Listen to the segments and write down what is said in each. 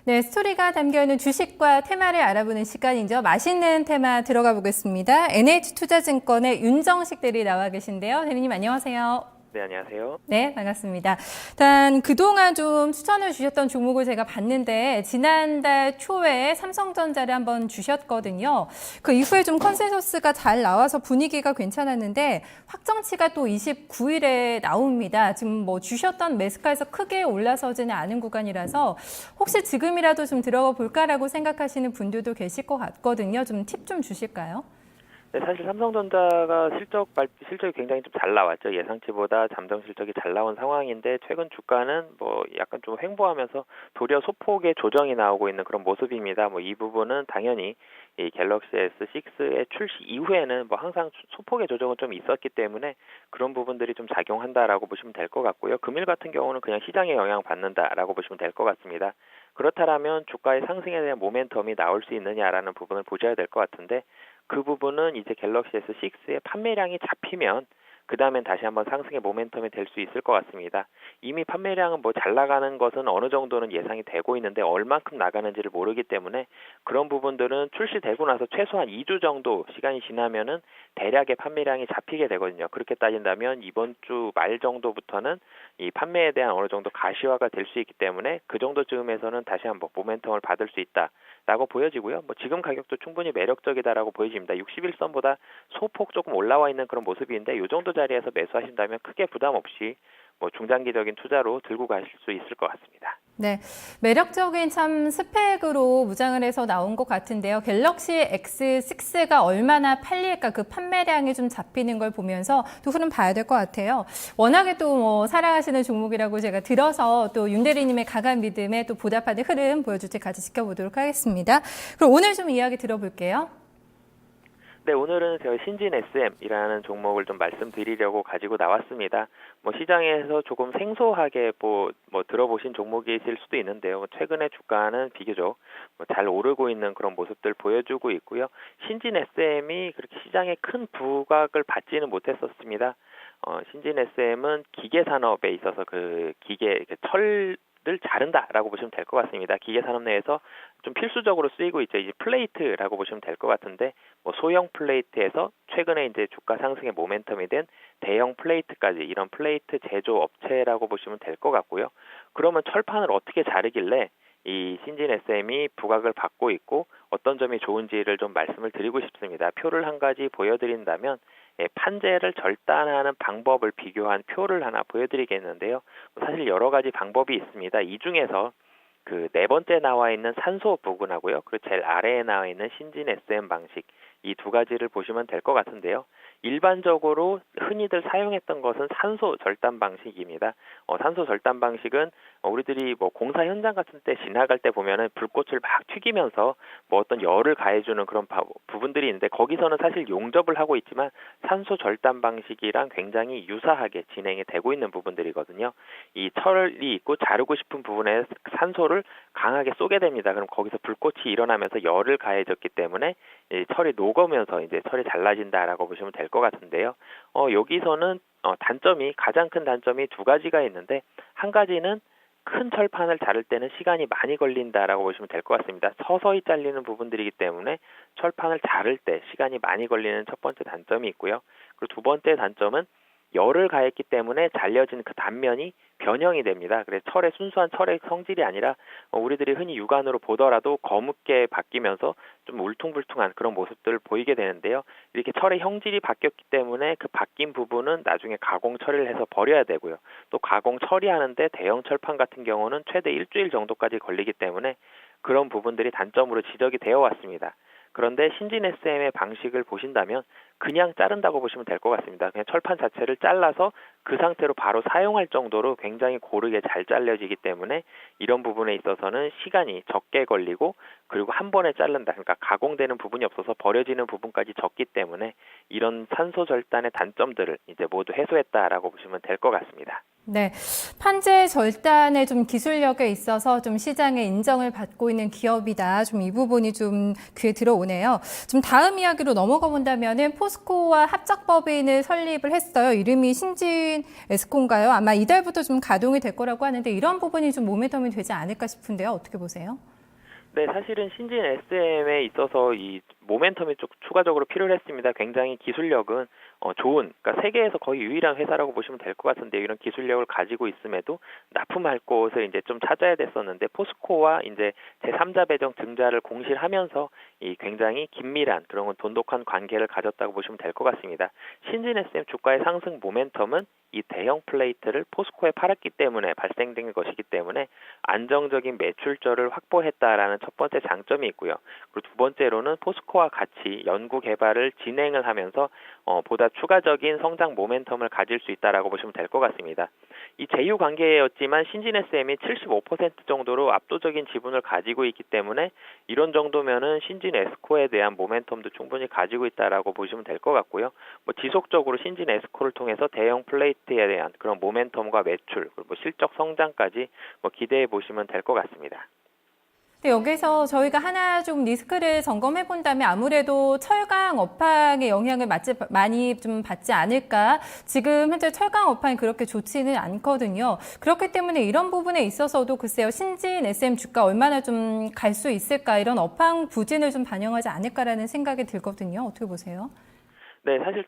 네, 스토리가 담겨있는 주식과 테마를 알아보는 시간이죠. 맛있는 테마 들어가 보겠습니다. NH투자증권의 윤정식 대리 나와 계신데요. 대리님 안녕하세요. 네, 안녕하세요. 네, 반갑습니다. 일단 그동안 좀 추천을 주셨던 종목을 제가 봤는데 지난달 초에 삼성전자를 한번 주셨거든요. 그 이후에 좀 컨센서스가 잘 나와서 분위기가 괜찮았는데 확정치가 또 29일에 나옵니다. 지금 뭐 주셨던 매수가에서 크게 올라서지는 않은 구간이라서 혹시 지금이라도 좀 들어가 볼까라고 생각하시는 분들도 계실 것 같거든요. 좀 팁 좀 주실까요? 네, 사실 삼성전자가 실적이 굉장히 좀 잘 나왔죠. 예상치보다 잠정 실적이 잘 나온 상황인데 최근 주가는 뭐 약간 좀 횡보하면서 도리어 소폭의 조정이 나오고 있는 그런 모습입니다. 뭐 이 부분은 당연히 이 갤럭시 S6의 출시 이후에는 뭐 항상 소폭의 조정은 좀 있었기 때문에 그런 부분들이 좀 작용한다라고 보시면 될 것 같고요. 금일 같은 경우는 그냥 시장에 영향 받는다라고 보시면 될 것 같습니다. 그렇다면 주가의 상승에 대한 모멘텀이 나올 수 있느냐라는 부분을 보셔야 될 것 같은데 그 부분은 이제 갤럭시 S6의 판매량이 잡히면 그 다음엔 다시 한번 상승의 모멘텀이 될 수 있을 것 같습니다. 이미 판매량은 뭐 잘 나가는 것은 어느 정도는 예상이 되고 있는데 얼만큼 나가는지를 모르기 때문에 그런 부분들은 출시되고 나서 최소한 2주 정도 시간이 지나면은 대략의 판매량이 잡히게 되거든요. 그렇게 따진다면 이번 주 말 정도부터는 이 판매에 대한 어느 정도 가시화가 될 수 있기 때문에 그 정도쯤에서는 다시 한번 모멘텀을 받을 수 있다라고 보여지고요. 뭐 지금 가격도 충분히 매력적이다라고 보여집니다. 61선보다 소폭 조금 올라와 있는 그런 모습인데 이 정도 자리에서 매수하신다면 크게 부담 없이 뭐 중장기적인 투자로 들고 가실 수 있을 것 같습니다. 네, 매력적인 참 스펙으로 무장을 해서 나온 것 같은데요. 갤럭시 X6가 얼마나 팔릴까 그 판매량이 좀 잡히는 걸 보면서 또 흐름 봐야 될 것 같아요. 워낙에 또 뭐 사랑하시는 종목이라고 제가 들어서 또 윤 대리님의 강한 믿음에 또 보답하는 흐름 보여줄지 같이 지켜보도록 하겠습니다. 그럼 오늘 좀 이야기 들어볼게요. 네, 오늘은 제가 신진 SM이라는 종목을 좀 말씀드리려고 가지고 나왔습니다. 뭐 시장에서 조금 생소하게 뭐 들어보신 종목이실 수도 있는데요. 최근에 주가는 비교적 잘 오르고 있는 그런 모습들 보여주고 있고요. 신진 SM이 그렇게 시장에 큰 부각을 받지는 못했었습니다. 신진 SM은 기계 산업에 있어서 그 기계 철을 자른다라고 보시면 될 것 같습니다. 기계 산업 내에서 좀 필수적으로 쓰이고 있죠. 이제 플레이트라고 보시면 될 것 같은데 뭐 소형 플레이트에서 최근에 이제 주가 상승의 모멘텀이 된 대형 플레이트까지 이런 플레이트 제조 업체라고 보시면 될 것 같고요. 그러면 철판을 어떻게 자르길래 이 신진 SM이 부각을 받고 있고 어떤 점이 좋은지를 좀 말씀을 드리고 싶습니다. 표를 한 가지 보여드린다면 판재를 절단하는 방법을 비교한 표를 하나 보여드리겠는데요. 사실 여러 가지 방법이 있습니다. 이 중에서 그 네 번째 나와 있는 산소 부근하고요. 그리고 제일 아래에 나와 있는 신진 SM 방식 이 두 가지를 보시면 될 것 같은데요. 일반적으로 흔히들 사용했던 것은 산소 절단 방식입니다. 산소 절단 방식은 우리들이 뭐 공사 현장 같은 때 지나갈 때 보면은 불꽃을 막 튀기면서 뭐 어떤 열을 가해주는 그런 부분들이 있는데 거기서는 사실 용접을 하고 있지만 산소 절단 방식이랑 굉장히 유사하게 진행이 되고 있는 부분들이거든요. 이 철이 있고 자르고 싶은 부분에 산소를 강하게 쏘게 됩니다. 그럼 거기서 불꽃이 일어나면서 열을 가해졌기 때문에 이 철이 녹으면서 이제 철이 잘라진다라고 보시면 될 것 같은데요. 여기서는 가장 큰 단점이 두 가지가 있는데 한 가지는 큰 철판을 자를 때는 시간이 많이 걸린다라고 보시면 될 것 같습니다. 서서히 잘리는 부분들이기 때문에 철판을 자를 때 시간이 많이 걸리는 첫 번째 단점이 있고요. 그리고 두 번째 단점은 열을 가했기 때문에 잘려진 그 단면이 변형이 됩니다. 그래서 순수한 철의 성질이 아니라 우리들이 흔히 육안으로 보더라도 거묻게 바뀌면서 좀 울퉁불퉁한 그런 모습들을 보이게 되는데요. 이렇게 철의 형질이 바뀌었기 때문에 그 바뀐 부분은 나중에 가공 처리를 해서 버려야 되고요. 또 가공 처리하는데 대형 철판 같은 경우는 최대 일주일 정도까지 걸리기 때문에 그런 부분들이 단점으로 지적이 되어 왔습니다. 그런데 신진 SM의 방식을 보신다면 그냥 자른다고 보시면 될 것 같습니다. 그냥 철판 자체를 잘라서 그 상태로 바로 사용할 정도로 굉장히 고르게 잘 잘려지기 때문에 이런 부분에 있어서는 시간이 적게 걸리고 그리고 한 번에 자른다. 그러니까 가공되는 부분이 없어서 버려지는 부분까지 적기 때문에 이런 산소 절단의 단점들을 이제 모두 해소했다라고 보시면 될 것 같습니다. 네, 판재 절단의 좀 기술력에 있어서 좀 시장에 인정을 받고 있는 기업이다. 좀 이 부분이 좀 귀에 들어오네요. 좀 다음 이야기로 넘어가 본다면은 포스코와 합작법인을 설립을 했어요. 이름이 신진 에스코인가요? 아마 이달부터 좀 가동이 될 거라고 하는데 이런 부분이 좀 모멘텀이 되지 않을까 싶은데요. 어떻게 보세요? 네, 사실은 신진 SM에 있어서 이 모멘텀이 좀 추가적으로 필요했습니다. 굉장히 기술력은 좋은, 그러니까 세계에서 거의 유일한 회사라고 보시면 될 것 같은데 이런 기술력을 가지고 있음에도 납품할 곳을 이제 좀 찾아야 됐었는데 포스코와 이제 제3자 배정 증자를 공실하면서 이 굉장히 긴밀한 그런 돈독한 관계를 가졌다고 보시면 될 것 같습니다. 신진 SM 주가의 상승 모멘텀은 이 대형 플레이트를 포스코에 팔았기 때문에 발생된 것이기 때문에 안정적인 매출처를 확보했다라는 첫 번째 장점이 있고요. 그리고 두 번째로는 포스코와 같이 연구 개발을 진행을 하면서 보다 추가적인 성장 모멘텀을 가질 수 있다라고 보시면 될 것 같습니다. 이 제휴 관계였지만 신진 SM이 75% 정도로 압도적인 지분을 가지고 있기 때문에 이런 정도면은 신진 에스코에 대한 모멘텀도 충분히 가지고 있다라고 보시면 될 것 같고요. 뭐 지속적으로 신진 에스코를 통해서 대형 플레이트에 대한 그런 모멘텀과 매출 그리고 실적 성장까지 뭐 기대해 보시면 될 것 같습니다. 네, 여기서 저희가 하나 좀 리스크를 점검해 본다면 아무래도 철강 업황의 영향을 많이 좀 받지 않을까. 지금 현재 철강 업황이 그렇게 좋지는 않거든요. 그렇기 때문에 이런 부분에 있어서도 글쎄요, 신진 SM 주가 얼마나 좀 갈 수 있을까, 이런 업황 부진을 좀 반영하지 않을까라는 생각이 들거든요. 어떻게 보세요? 네, 사실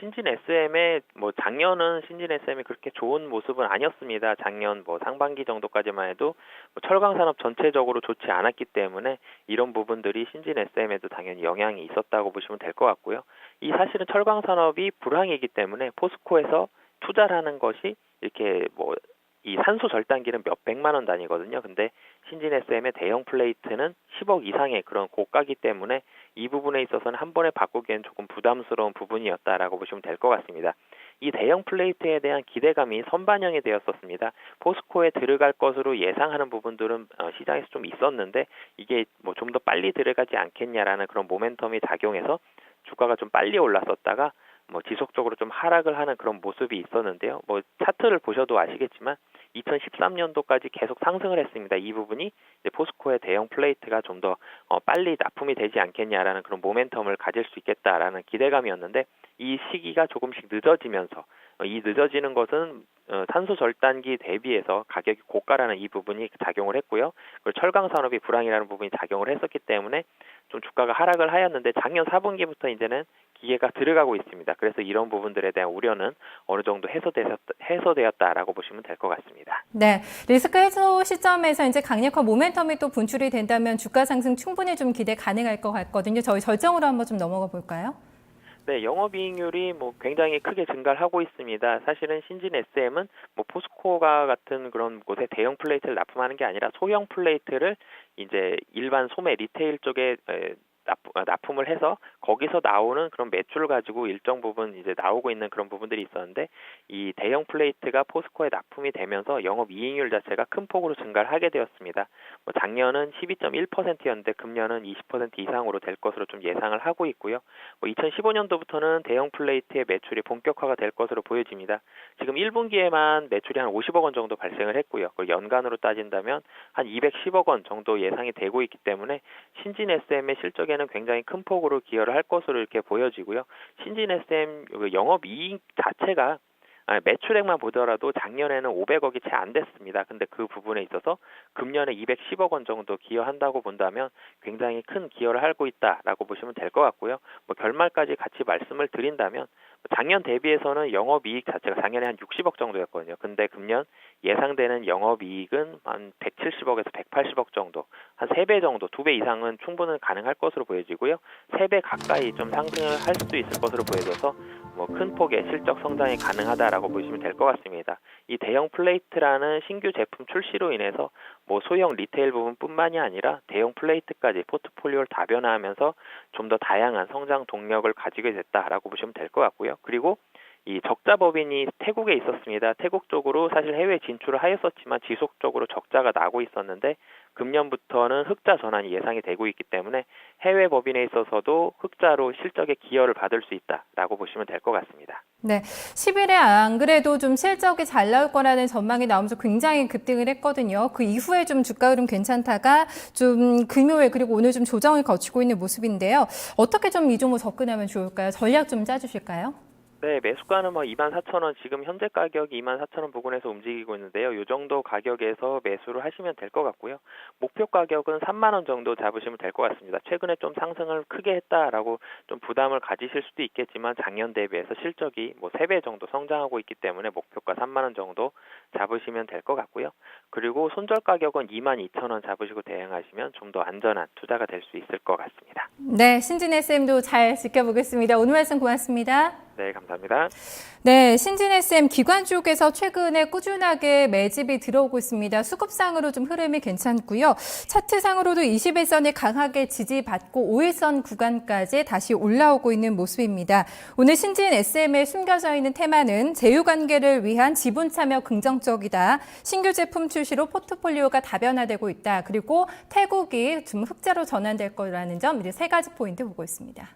신진 SM의 뭐 작년은 신진 SM이 그렇게 좋은 모습은 아니었습니다. 작년 뭐 상반기 정도까지만 해도 뭐 철강 산업 전체적으로 좋지 않았기 때문에 이런 부분들이 신진 SM에도 당연히 영향이 있었다고 보시면 될 것 같고요. 이 사실은 철강 산업이 불황이기 때문에 포스코에서 투자를 하는 것이 이렇게 뭐 이 산소 절단기는 몇 백만 원 단위거든요. 근데 신진 SM의 대형 플레이트는 10억 이상의 그런 고가기 때문에 이 부분에 있어서는 한 번에 바꾸기엔 조금 부담스러운 부분이었다라고 보시면 될 것 같습니다. 이 대형 플레이트에 대한 기대감이 선반영이 되었었습니다. 포스코에 들어갈 것으로 예상하는 부분들은 시장에서 좀 있었는데 이게 뭐 좀 더 빨리 들어가지 않겠냐라는 그런 모멘텀이 작용해서 주가가 좀 빨리 올랐었다가 뭐 지속적으로 좀 하락을 하는 그런 모습이 있었는데요. 뭐 차트를 보셔도 아시겠지만 2013년도까지 계속 상승을 했습니다. 이 부분이 이제 포스코의 대형 플레이트가 좀 더 빨리 납품이 되지 않겠냐라는 그런 모멘텀을 가질 수 있겠다라는 기대감이었는데 이 시기가 조금씩 늦어지면서 이 늦어지는 것은 탄소 절단기 대비해서 가격이 고가라는 이 부분이 작용을 했고요. 그리고 철강 산업이 불황이라는 부분이 작용을 했었기 때문에 좀 주가가 하락을 하였는데 작년 4분기부터 이제는 기회가 들어가고 있습니다. 그래서 이런 부분들에 대한 우려는 어느 정도 해소되었다라고 보시면 될 것 같습니다. 네, 리스크 해소 시점에서 이제 강력한 모멘텀이 또 분출이 된다면 주가 상승 충분히 좀 기대 가능할 것 같거든요. 저희 절정으로 한번 좀 넘어가 볼까요? 네, 영업이익률이 뭐 굉장히 크게 증가를 하고 있습니다. 사실은 신진 SM은 뭐 포스코가 같은 그런 곳에 대형 플레이트를 납품하는 게 아니라 소형 플레이트를 이제 일반 소매 리테일 쪽에 납품을 해서 거기서 나오는 그런 매출을 가지고 일정 부분 이제 나오고 있는 그런 부분들이 있었는데 이 대형 플레이트가 포스코에 납품이 되면서 영업 이익률 자체가 큰 폭으로 증가를 하게 되었습니다. 뭐 작년은 12.1%였는데 금년은 20% 이상으로 될 것으로 좀 예상을 하고 있고요. 뭐 2015년도부터는 대형 플레이트의 매출이 본격화가 될 것으로 보여집니다. 지금 1분기에만 매출이 한 50억 원 정도 발생을 했고요. 그리고 연간으로 따진다면 한 210억 원 정도 예상이 되고 있기 때문에 신진 SM의 실적에 굉장히 큰 폭으로 기여를 할 것으로 이렇게 보여지고요. 신진 SM 영업이익 자체가 매출액만 보더라도 작년에는 500억이 채 안 됐습니다. 근데 그 부분에 있어서 금년에 210억 원 정도 기여한다고 본다면 굉장히 큰 기여를 하고 있다라고 보시면 될 것 같고요. 뭐 결말까지 같이 말씀을 드린다면 작년 대비해서는 영업이익 자체가 작년에 한 60억 정도였거든요. 근데 금년 예상되는 영업이익은 한 170억에서 180억 정도, 한 3배 정도, 2배 이상은 충분히 가능할 것으로 보여지고요. 3배 가까이 좀 상승을 할 수도 있을 것으로 보여져서 뭐 큰 폭의 실적 성장이 가능하다라고 보시면 될 것 같습니다. 이 대형 플레이트라는 신규 제품 출시로 인해서 뭐 소형 리테일 부분뿐만이 아니라 대형 플레이트까지 포트폴리오를 다변화하면서 좀 더 다양한 성장 동력을 가지게 됐다라고 보시면 될 것 같고요. 그리고 이 적자 법인이 태국에 있었습니다. 태국 쪽으로 사실 해외 진출을 하였었지만 지속적으로 적자가 나고 있었는데 금년부터는 흑자 전환이 예상이 되고 있기 때문에 해외 법인에 있어서도 흑자로 실적에 기여를 받을 수 있다라고 보시면 될 것 같습니다. 네, 10일에 안 그래도 좀 실적이 잘 나올 거라는 전망이 나오면서 굉장히 급등을 했거든요. 그 이후에 좀 주가 흐름 괜찮다가 좀 금요일 그리고 오늘 좀 조정을 거치고 있는 모습인데요. 어떻게 좀 이 종목 접근하면 좋을까요? 전략 좀 짜주실까요? 네, 매수가는 24,000원, 지금 현재 가격이 24,000원 부근에서 움직이고 있는데요. 이 정도 가격에서 매수를 하시면 될 것 같고요. 목표 가격은 3만 원 정도 잡으시면 될 것 같습니다. 최근에 좀 상승을 크게 했다라고 좀 부담을 가지실 수도 있겠지만 작년 대비해서 실적이 3배 정도 성장하고 있기 때문에 목표가 3만 원 정도 잡으시면 될 것 같고요. 그리고 손절 가격은 22,000원 잡으시고 대응하시면 좀 더 안전한 투자가 될 수 있을 것 같습니다. 네, 신진 SM 잘 지켜보겠습니다. 오늘 말씀 고맙습니다. 네, 감사합니다. 네, 신진 SM 기관 쪽에서 최근에 꾸준하게 매집이 들어오고 있습니다. 수급상으로 좀 흐름이 괜찮고요. 차트상으로도 21선이 강하게 지지받고 5일선 구간까지 다시 올라오고 있는 모습입니다. 오늘 신진 SM에 숨겨져 있는 테마는 제휴관계를 위한 지분 참여 긍정적이다. 신규 제품 출시로 포트폴리오가 다변화되고 있다. 그리고 태국이 좀 흑자로 전환될 거라는 점, 이제 세 가지 포인트 보고 있습니다.